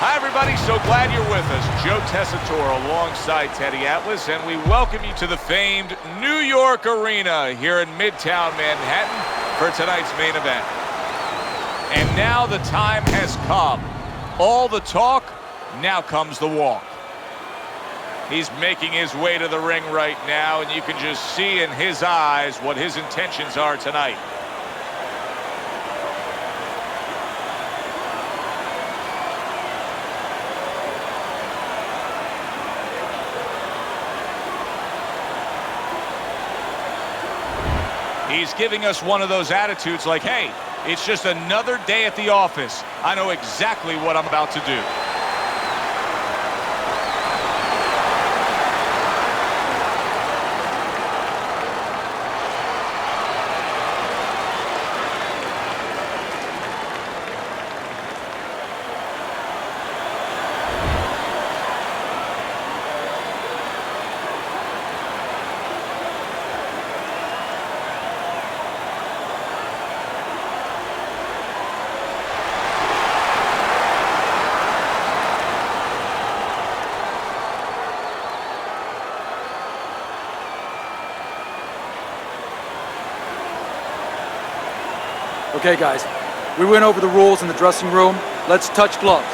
Hi, everybody. So glad you're with us. Joe Tessitore alongside Teddy Atlas, and we welcome you to the famed New York Arena here in Midtown Manhattan for tonight's main event. And now the time has come. All the talk, now comes the walk. He's making his way to the ring right now, and you can just see in his eyes what his intentions are tonight. He's giving us one of those attitudes like, hey, it's just another day at the office. I know exactly what I'm about to do. Okay, guys, we went over the rules in the dressing room. Let's touch gloves.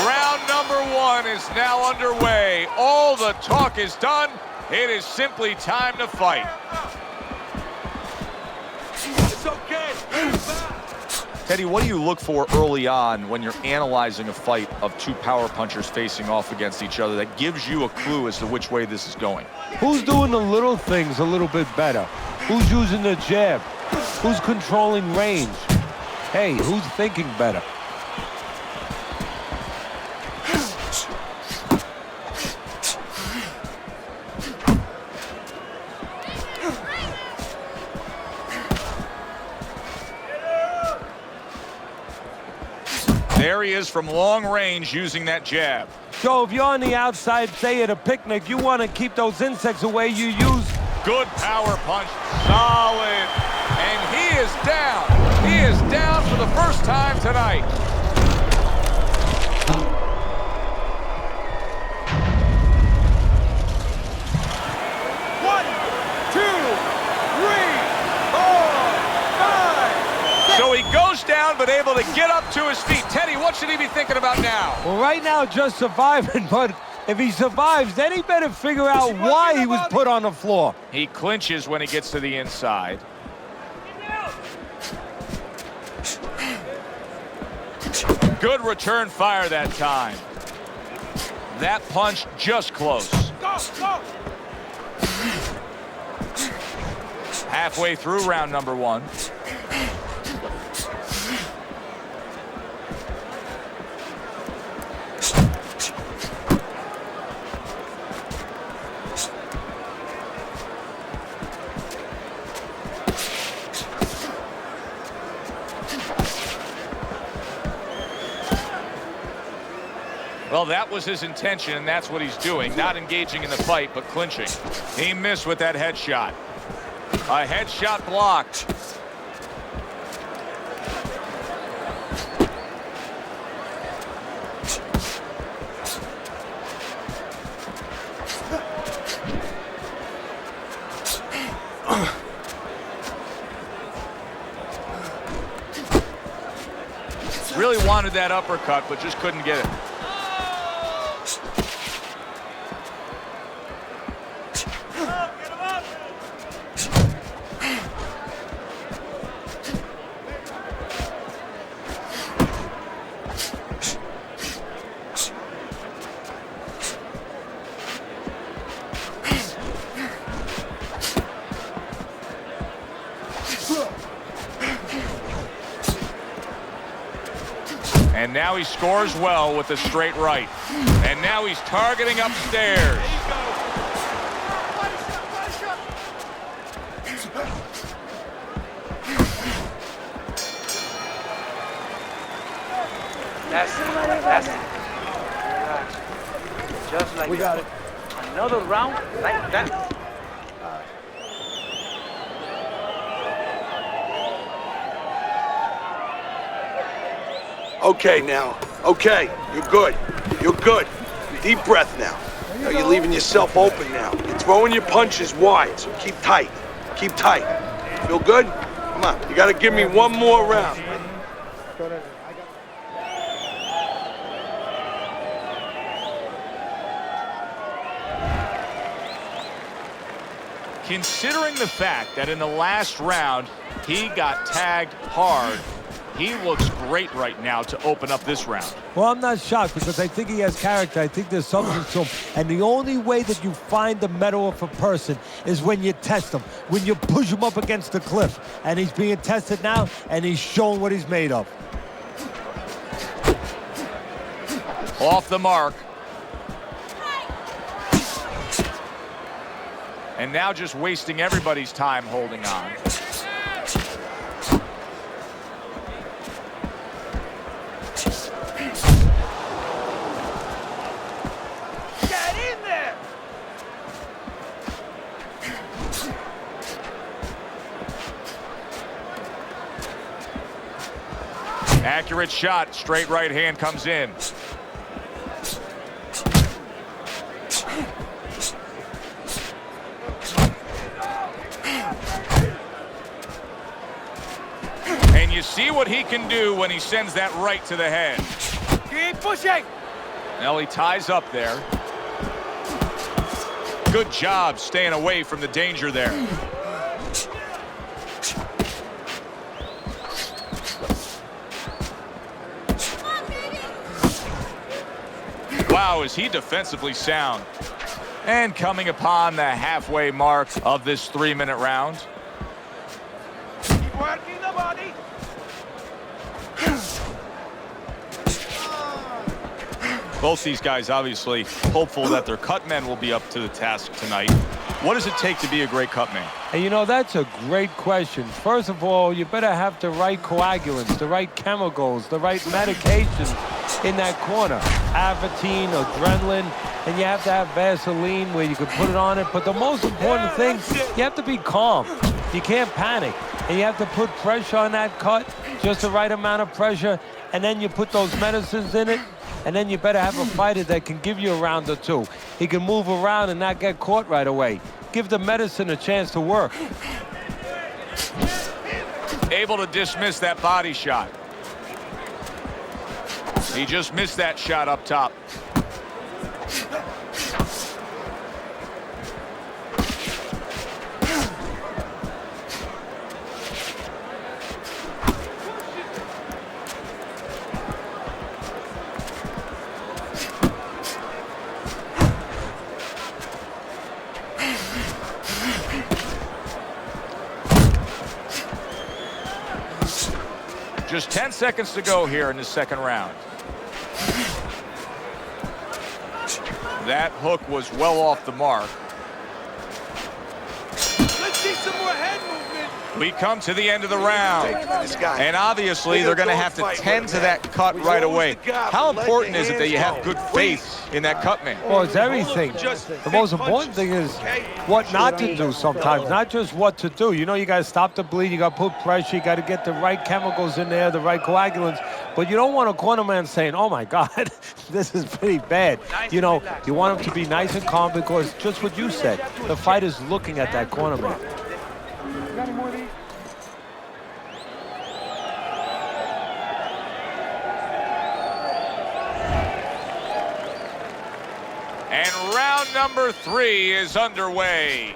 Round number one is now underway. All the talk is done. It is simply time to fight. It's okay. Teddy, what do you look for early on when you're analyzing a fight of two power punchers facing off against each other that gives you a clue as to which way this is going? Who's doing the little things a little bit better? Who's using the jab? Who's controlling range? Hey, who's thinking better? There he is from long range using that jab. So if you're on the outside, say at a picnic, you want to keep those insects away, you use... Good power punch, solid. And he is down. He is down for the first time tonight. So he goes down, but able to get up to his feet. Teddy, what should he be thinking about now? Well, right now, just surviving, but if he survives, then he better figure out why he was put on the floor. He clinches when he gets to the inside. Good return fire that time. That punch just close. Halfway through round number one. Well, that was his intention, and that's what he's doing. Not engaging in the fight, but clinching. He missed with that headshot. A headshot blocked. Really wanted that uppercut, but just couldn't get it. And now he scores well with a straight right. And now he's targeting upstairs. That's it. Relax. Just like We got it. Another round like that. Okay, now. Okay, you're good. You're good. Deep breath now. Now you're leaving yourself open now. You're throwing your punches wide, so keep tight. Keep tight. Feel good? Come on, you gotta give me one more round. Considering the fact that in the last round he got tagged hard, he looks great right now to open up this round. Well, I'm not shocked because I think he has character. I think there's something to him. And the only way that you find the mettle of a person is when you test him, when you push him up against the cliff. And he's being tested now, and he's showing what he's made of. Off the mark. And now just wasting everybody's time holding on. Get in there! Accurate shot, straight right hand comes in. And you see what he can do when he sends that right to the head. Keep pushing! Now he ties up there. Good job staying away from the danger there. Wow, is he defensively sound. And coming upon the halfway mark of this 3-minute round. Keep working the body! Both these guys obviously hopeful that their cut men will be up to the task tonight. What does it take to be a great cut man? And you know, that's a great question. First of all, you better have the right coagulants, the right chemicals, the right medications in that corner. Avatine, adrenaline, and you have to have Vaseline where you can put it on it. But the most important thing, you have to be calm. You can't panic. And you have to put pressure on that cut, just the right amount of pressure, and then you put those medicines in it. And then you better have a fighter that can give you a round or two. He can move around and not get caught right away. Give the medicine a chance to work. Able to dismiss that body shot. He just missed that shot up top. Just 10 seconds to go here in the second round. That hook was well off the mark. Let's see some more head movement! We come to the end of the round. This guy. And obviously, they're going to have to tend to that cut right away. How important is it that you have good faith in that cut man? Well, it's everything. The most important thing is what not to do sometimes, not just what to do. You know, you got to stop the bleed, you got to put pressure, you got to get the right chemicals in there, the right coagulants. But you don't want a corner man saying, oh my God, this is pretty bad. You know, you want him to be nice and calm because just what you said, the fighter's looking at that corner man. And round number 3 is underway.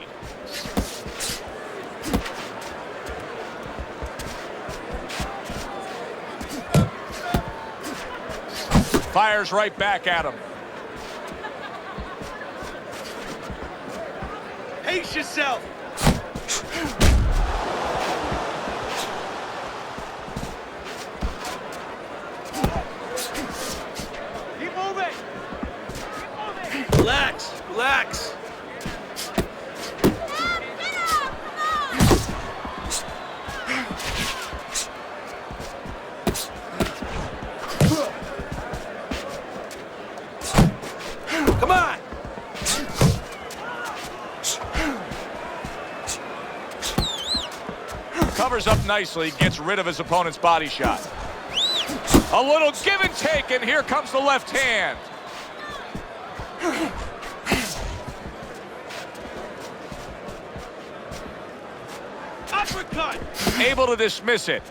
Fires right back at him. Pace yourself! Keep moving! Keep moving! Relax, relax. Come on! Covers up nicely, gets rid of his opponent's body shot. A little give and take, and here comes the left hand. Uppercut. Able to dismiss it.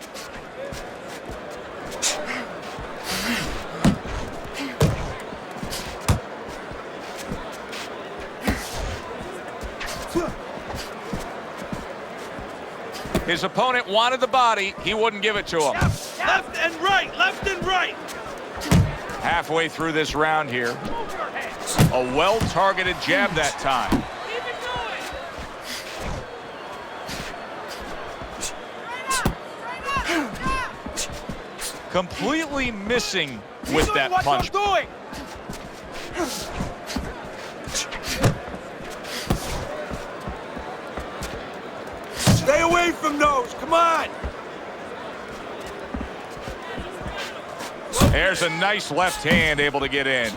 His opponent wanted the body. He wouldn't give it to him. Left and right, left and right. Halfway through this round here. A well-targeted jab that time. Keep it going. Completely missing with Keep that doing punch. what you're doing. Stay away from those. Come on. There's a nice left hand able to get in.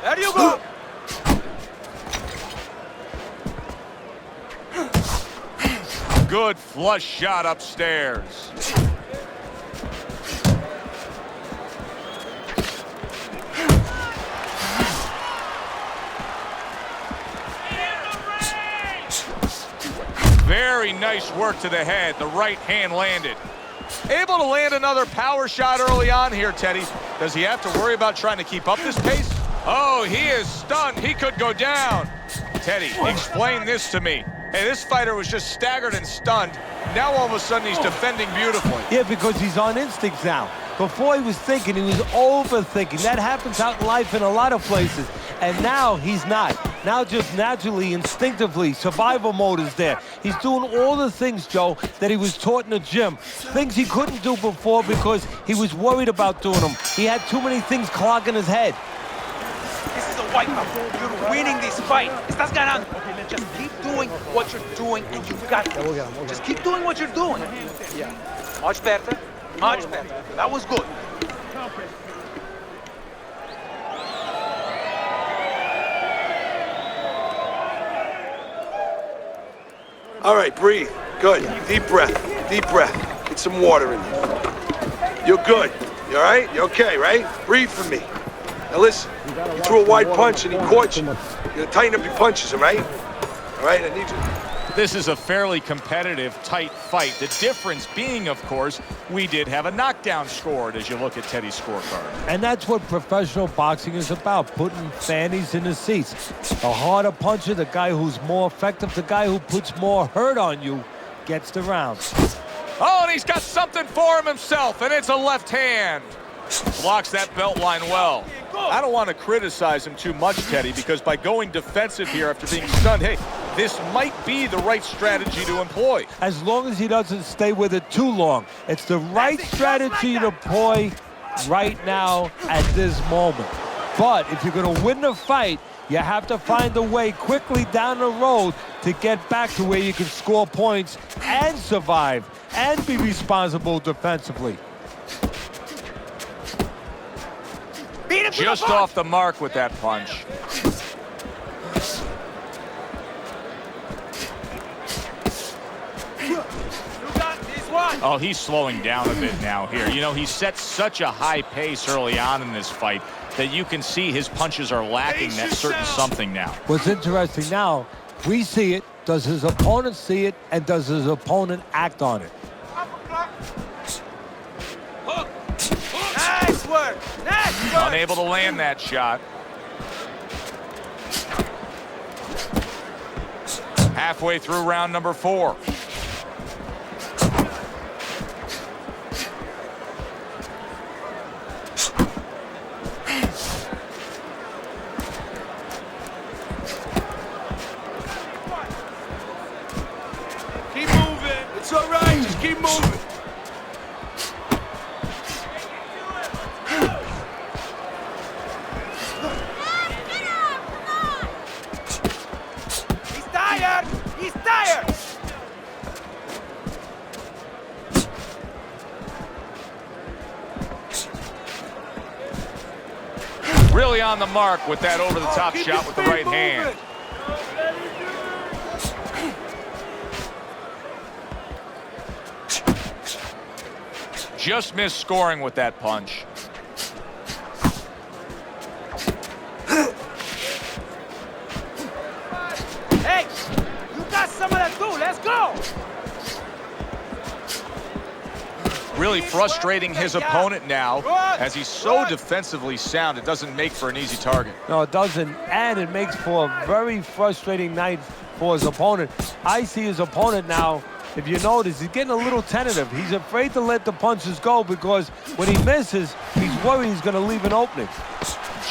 There you go. Good flush shot upstairs. Very nice work to the head. The right hand landed. Able to land another power shot early on here, Teddy. Does he have to worry about trying to keep up this pace? Oh, he is stunned. He could go down. Teddy, explain this to me. Hey, this fighter was just staggered and stunned. Now all of a sudden he's defending beautifully. Yeah, because he's on instinct now. Before he was thinking, he was overthinking. That happens out in life in a lot of places. And now he's not. Now just naturally, instinctively, survival mode is there. He's doing all the things, Joe, that he was taught in the gym. Things he couldn't do before because he was worried about doing them. He had too many things clogging his head. This is a wipeout. You're winning this fight. Estás ganando. Just keep doing what you're doing, and you got this. Just keep doing what you're doing. Yeah. Much better. Much better. That was good. All right, breathe. Good. Deep breath. Deep breath. Get some water in you. You're good. You all right? You okay, right? Breathe for me. Now listen, you threw a wide punch and he caught you. You gotta tighten up your punches, all right? All right, I need you. This is a fairly competitive, tight fight. The difference being, of course, we did have a knockdown scored as you look at Teddy's scorecard. And that's what professional boxing is about, putting fannies in the seats. The harder puncher, the guy who's more effective, the guy who puts more hurt on you, gets the round. Oh, and he's got something for him himself, and it's a left hand. Blocks that belt line well. I don't want to criticize him too much, Teddy, because by going defensive here after being stunned, hey, this might be the right strategy to employ. As long as he doesn't stay with it too long. It's the right strategy to employ right now at this moment. But if you're going to win the fight, you have to find a way quickly down the road to get back to where you can score points and survive and be responsible defensively. Just off the mark with that punch. You got this one. Oh, he's slowing down a bit now here. You know, he set such a high pace early on in this fight that you can see his punches are lacking that certain something now. What's interesting now, we see it, does his opponent see it, and does his opponent act on it? Hook. Nice work. Nice work. Unable to land that shot. Halfway through round number 4. Keep moving. It's all right, just keep moving. He's tired. He's tired. Really on the mark with that over-the-top Keep shot your with the feet right hand. moving. Just missed scoring with that punch. Hey, you got some of that too. Let's go. Really frustrating his opponent now, as he's so defensively sound, it doesn't make for an easy target. No, it doesn't, and it makes for a very frustrating night for his opponent. I see his opponent now, if you notice, he's getting a little tentative. He's afraid to let the punches go because when he misses, he's worried he's going to leave an opening.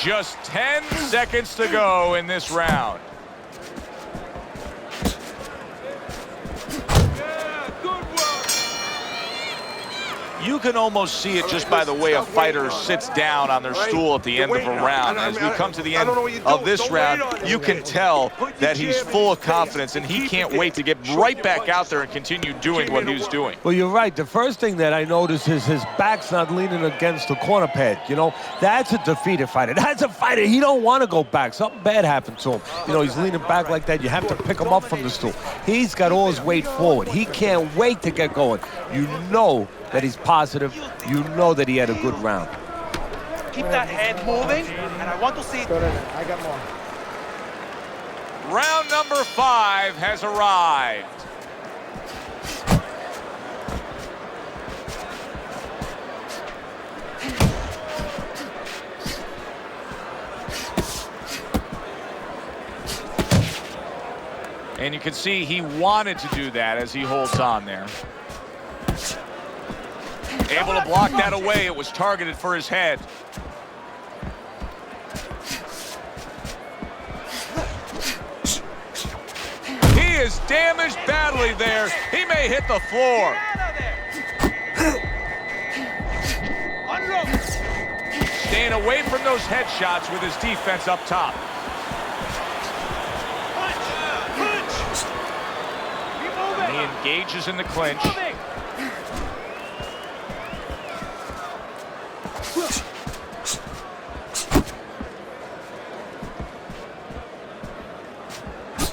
Just 10 seconds to go in this round. You can almost see it just by the way a fighter sits down on their stool at the end of a round. As we come to the end of this round, you can tell that he's full of confidence, and he can't wait to get right back out there and continue doing what he's doing. Well, you're right. The first thing that I noticed is his back's not leaning against the corner pad. You know, that's a defeated fighter. That's a fighter. He don't want to go back. Something bad happened to him. You know, he's leaning back like that. You have to pick him up from the stool. He's got all his weight forward. He can't wait to get going. You know that he's positive. You know that he had a good round. Keep that head moving, and I want to see it. I got more. Round number 5 has arrived. And you can see he wanted to do that as he holds on there. Able to block that away. It was targeted for his head. He is damaged badly there. He may hit the floor. Staying away from those headshots with his defense up top. And he engages in the clinch.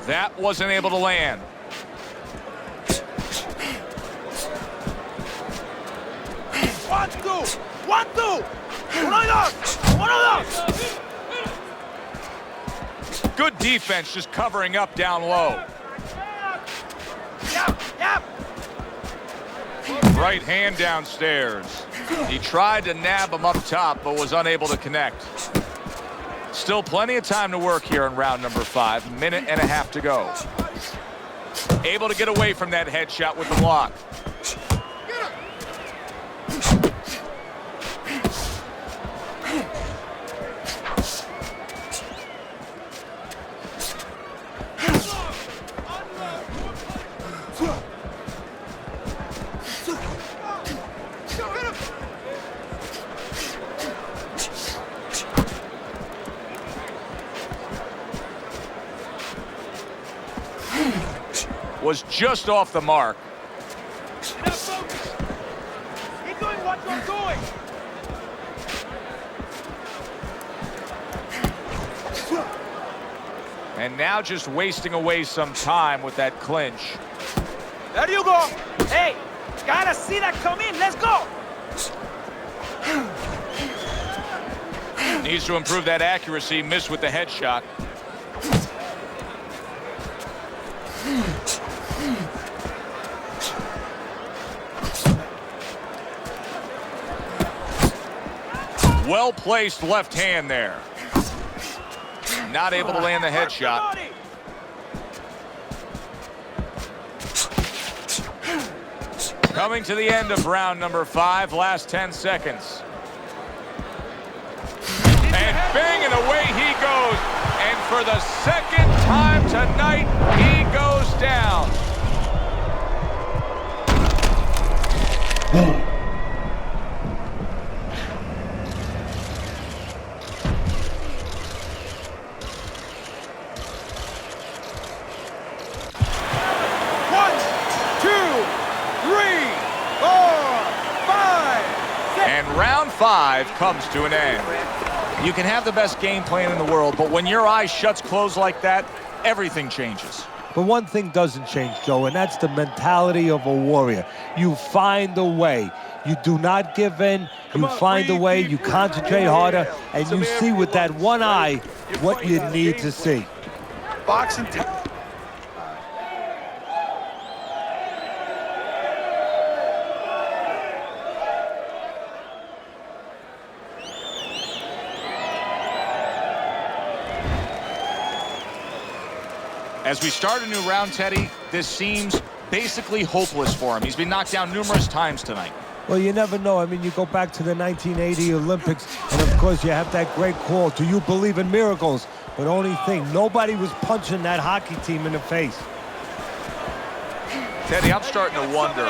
That wasn't able to land. One, two. One of those. Good defense, just covering up down low. Yep. Right hand downstairs. He tried to nab him up top, but was unable to connect. Still plenty of time to work here in round number 5. Minute and a half to go. Able to get away from that headshot with the block. Was just off the mark. Now focus. Keep doing what you're doing. And now just wasting away some time with that clinch. There you go. Hey, gotta see that come in. Let's go. Needs to improve that accuracy. Missed with the headshot. Well-placed left hand there. Not able to land the headshot. Coming to the end of round number 5, last 10 seconds. And bang, and away he goes. And for the second time tonight, he goes down. Round 5 comes to an end. You can have the best game plan in the world, but when your eyes shuts closed like that, everything changes. But one thing doesn't change, Joe, and that's the mentality of a warrior. You find a way. You do not give in. You find a way. You concentrate harder, and you see with that one eye what you need to see. Boxing. As we start a new round, Teddy, this seems basically hopeless for him. He's been knocked down numerous times tonight. Well, you never know. I mean, you go back to the 1980 Olympics, and of course you have that great call, do you believe in miracles? But only thing, nobody was punching that hockey team in the face. Teddy, I'm starting to wonder,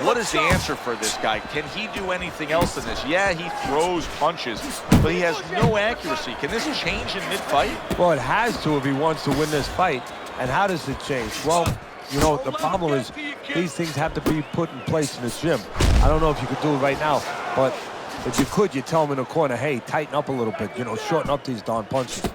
what is the answer for this guy? Can he do anything else than this? Yeah, he throws punches, but he has no accuracy. Can this change in mid-fight? Well, it has to if he wants to win this fight. And how does it change? Well, you know, the problem is these things have to be put in place in the gym. I don't know if you could do it right now, but if you could, you tell him in the corner, hey, tighten up a little bit, you know, shorten up these darn punches.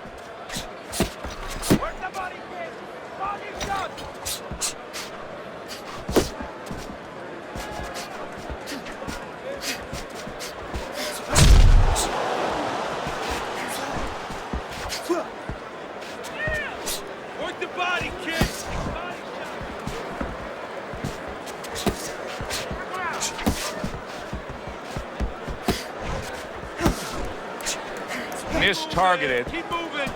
Targeted. Keep moving.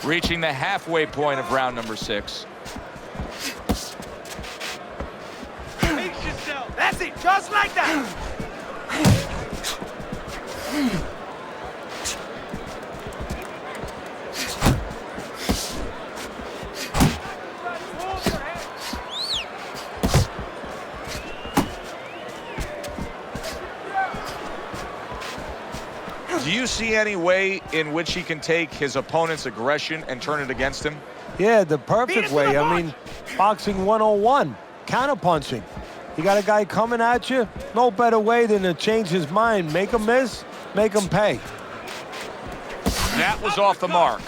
Reaching the halfway point of round number 6. Pace yourself. That's it, just like that. Do you see any way in which he can take his opponent's aggression and turn it against him? Yeah, the perfect way. I mean, boxing 101, counterpunching. You got a guy coming at you, no better way than to change his mind. Make him miss, make him pay. That was off the mark.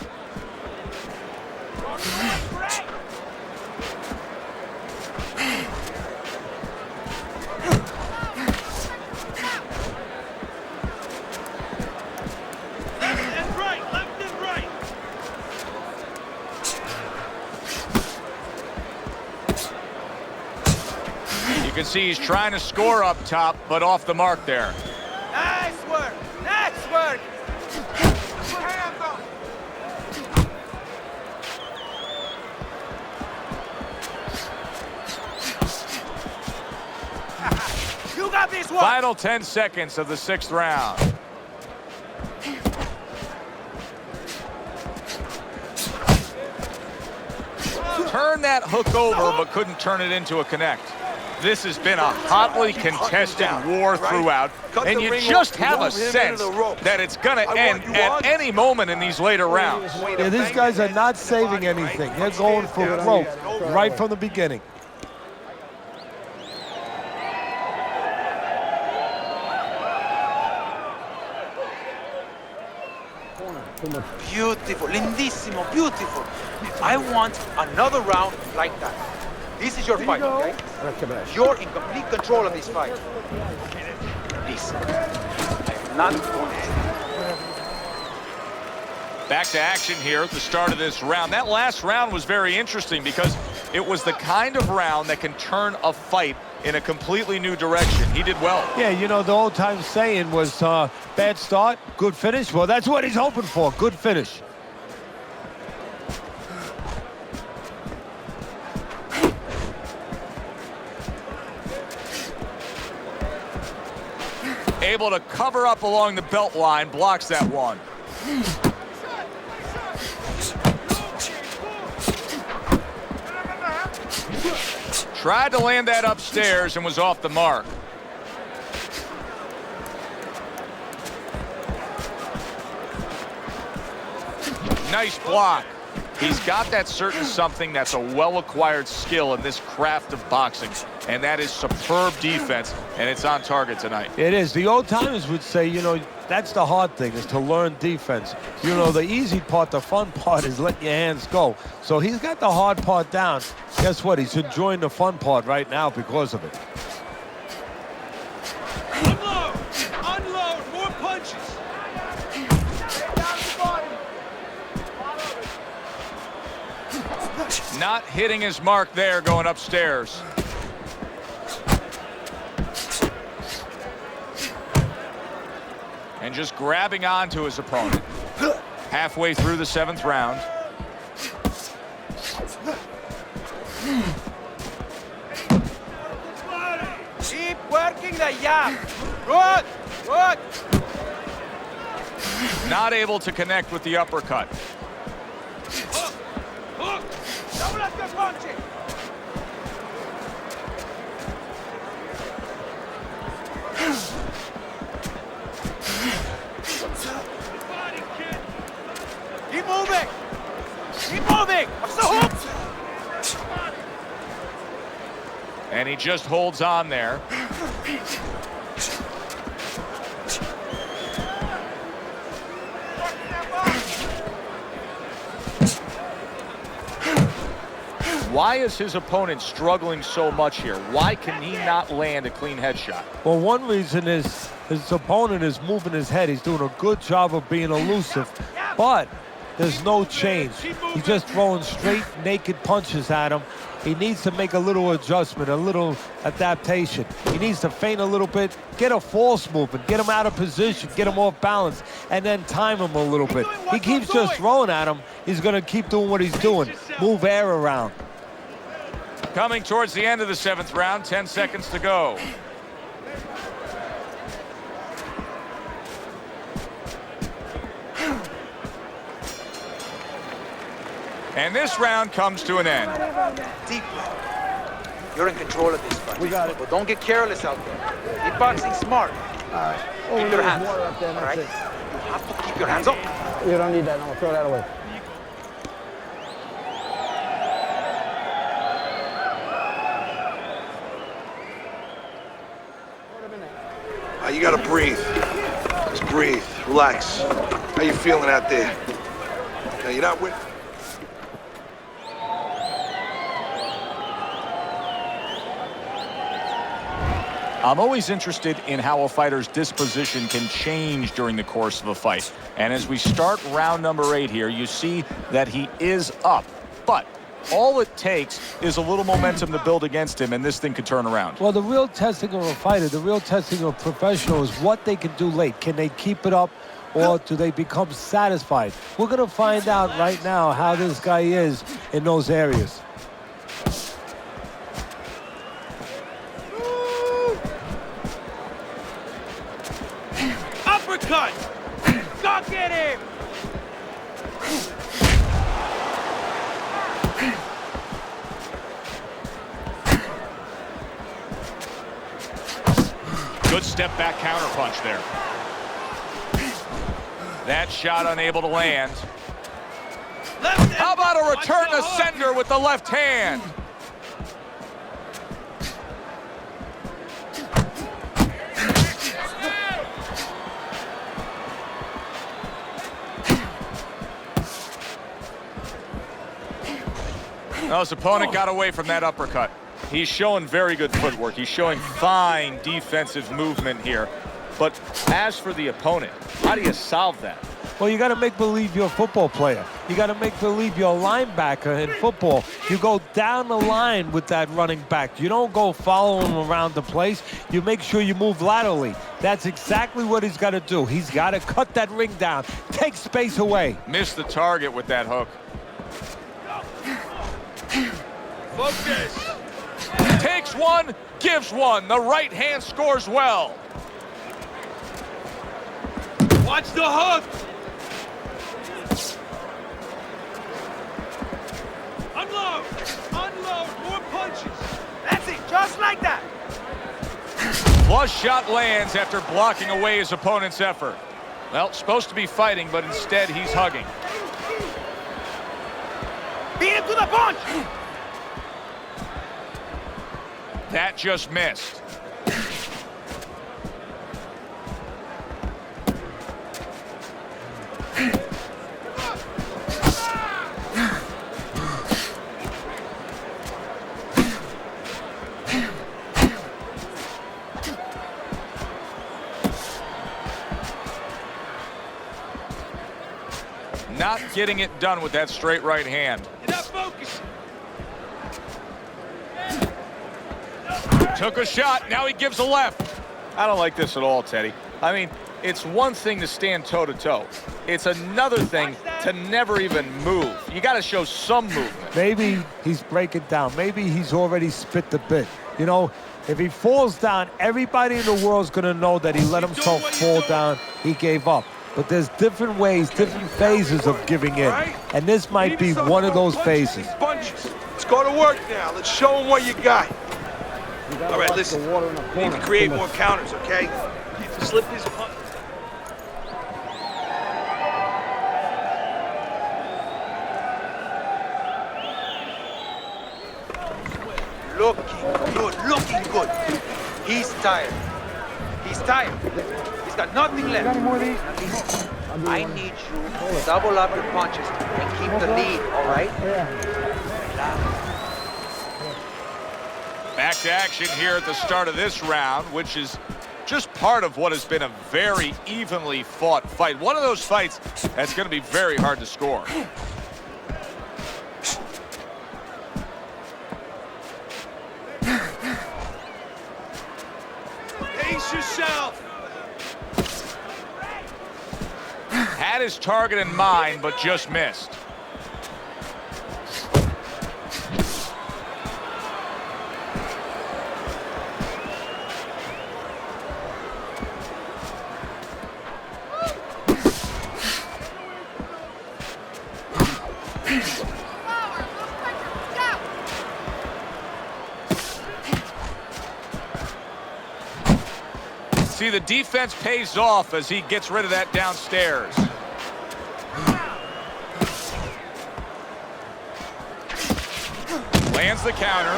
You can see he's trying to score up top, but off the mark there. Nice work. Nice work. Put hands up. You got this one. Final 10 seconds of the 6th round. Turned that hook over, but couldn't turn it into a connect. This has been a hotly contested war throughout, and you just have a sense that it's going to end at any moment in these later rounds. Yeah, these guys are not saving anything. They're going for broke right from the beginning. Beautiful, lindissimo, beautiful. I want another round like that. This is your fight, okay? You're in complete control of this fight. Please. I'm not going to. Back to action here at the start of this round. That last round was very interesting because it was the kind of round that can turn a fight in a completely new direction. He did well. Yeah, you know, the old-time saying was bad start, good finish. Well, that's what he's hoping for, good finish. Able to cover up along the belt line, blocks that one. Tried to land that upstairs and was off the mark. Nice block. He's got that certain something that's a well-acquired skill in this craft of boxing, and that is superb defense, and it's on target tonight. It is. The old timers would say, you know, that's the hard thing, is to learn defense. You know, the easy part, the fun part is letting your hands go. So he's got the hard part down. Guess what? He's enjoying the fun part right now because of it. Unload! Unload! More punches! Not hitting his mark there, going upstairs. And just grabbing onto his opponent. Halfway through the 7th round. Keep working the jab. Good, good. Not able to connect with the uppercut. Hook, hook. Double up the punching. Keep moving. Keep moving. What's the hook? And he just holds on there. Why is his opponent struggling so much here? Why can he not land a clean headshot? Well, one reason is his opponent is moving his head. He's doing a good job of being elusive, but there's no change. He's just throwing straight, naked punches at him. He needs to make a little adjustment, a little adaptation. He needs to feint a little bit, get a false movement, get him out of position, get him off balance, and then time him a little bit. He keeps just throwing at him. He's going to keep doing what he's doing, move air around. Coming towards the end of the 7th round, 10 seconds to go. And this round comes to an end. Deep breath. You're in control of this fight. We got it. But don't get careless out there. Keep boxing smart. All right. Keep your hands. Water up there, All right? that's You have to keep your hands up. it. You don't need that. No, throw that away. You gotta breathe. Just breathe. Relax. How you feeling out there? Now, you're not with... I'm always interested in how a fighter's disposition can change during the course of a fight. And as we start round number 8 here, you see that he is up. But all it takes is a little momentum to build against him, and this thing could turn around. Well, the real testing of a fighter, the real testing of a professional is what they can do late. Can they keep it up, or do they become satisfied? We're going to find out right now how this guy is in those areas. Uppercut. Go get him. Good step back counter punch there. That shot unable to land. How about a return to sender with the left hand? Now his opponent got away from that uppercut. He's showing very good footwork. He's showing fine defensive movement here. But as for the opponent, how do you solve that? Well, you got to make believe you're a football player. You got to make believe you're a linebacker in football. You go down the line with that running back. You don't go following him around the place. You make sure you move laterally. That's exactly what he's got to do. He's got to cut that ring down, take space away. Missed the target with that hook. Focus. Takes one, gives one. The right hand scores well. Watch the hook. Unload. Unload. More punches. That's it. Just like that. Flush shot lands after blocking away his opponent's effort. Well, supposed to be fighting, but instead he's hugging. Beat him to the punch! That just missed. Not getting it done with that straight right hand. You're not focused. Took a shot, now he gives a left. I don't like this at all, Teddy. I mean, it's one thing to stand toe-to-toe. It's another thing to never even move. You got to show some movement. Maybe he's breaking down. Maybe he's already spit the bit. You know, if he falls down, everybody in the world's going to know that he let himself fall down. He gave up. But there's different ways, different phases of giving in. And this might be one of those phases. Punches. Let's go to work now. Let's show him what you got. All right, listen. We need to create more counters, okay? Slip his punch. Looking good. He's tired. He's tired. He's got nothing left. Got any more of these? I need you to double up your punches and keep the lead, all right? Back to action here at the start of this round, which is just part of what has been a very evenly fought fight. One of those fights that's going to be very hard to score. Pace yourself. Had his target in mind, but just missed. See, the defense pays off as he gets rid of that downstairs. Lands the counter.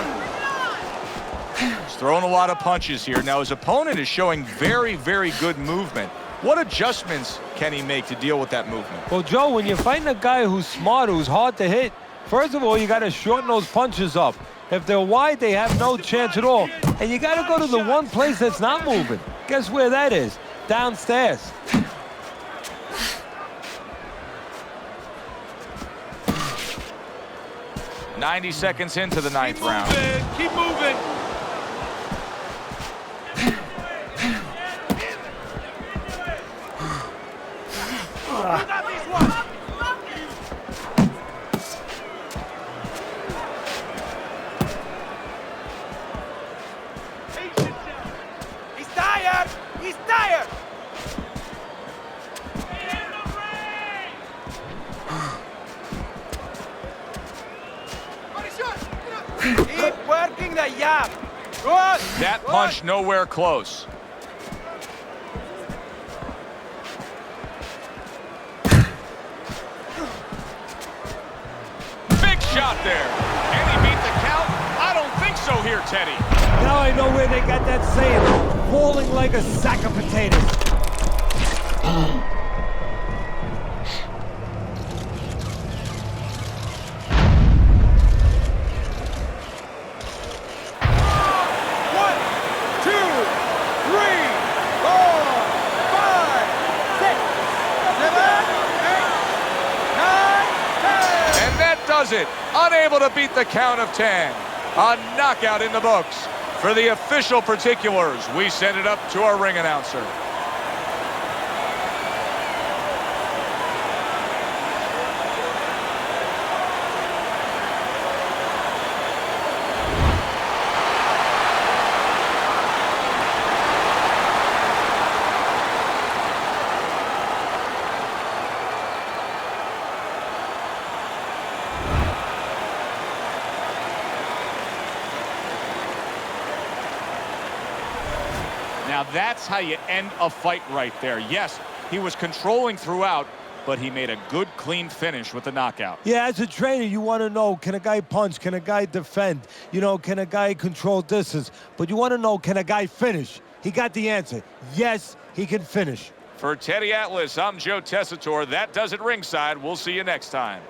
He's throwing a lot of punches here. Now his opponent is showing very, very good movement. What adjustments can he make to deal with that movement? Well, Joe, when you're fighting a guy who's smart, who's hard to hit, first of all, you got to shorten those punches up. If they're wide, they have no chance at all. And you got to go to the one place that's not moving. Guess where that is? Downstairs. .90 seconds into the ninth round. Keep moving. You got these ones. He's tired. He's tired. Keep working the jab. Good. That punch nowhere close. Big shot there. Can he beat the count? I don't think so here, Teddy. Now I know where they got that saying, falling like a sack of potatoes. Does it. Unable to beat the count of 10. A knockout in the books. For the official particulars, we send it up to our ring announcer. Now that's how you end a fight right there. Yes, he was controlling throughout, but he made a good, clean finish with the knockout. Yeah, as a trainer, you want to know, can a guy punch? Can a guy defend? You know, can a guy control distance? But you want to know, can a guy finish? He got the answer. Yes, he can finish. For Teddy Atlas, I'm Joe Tessitore. That does it ringside. We'll see you next time.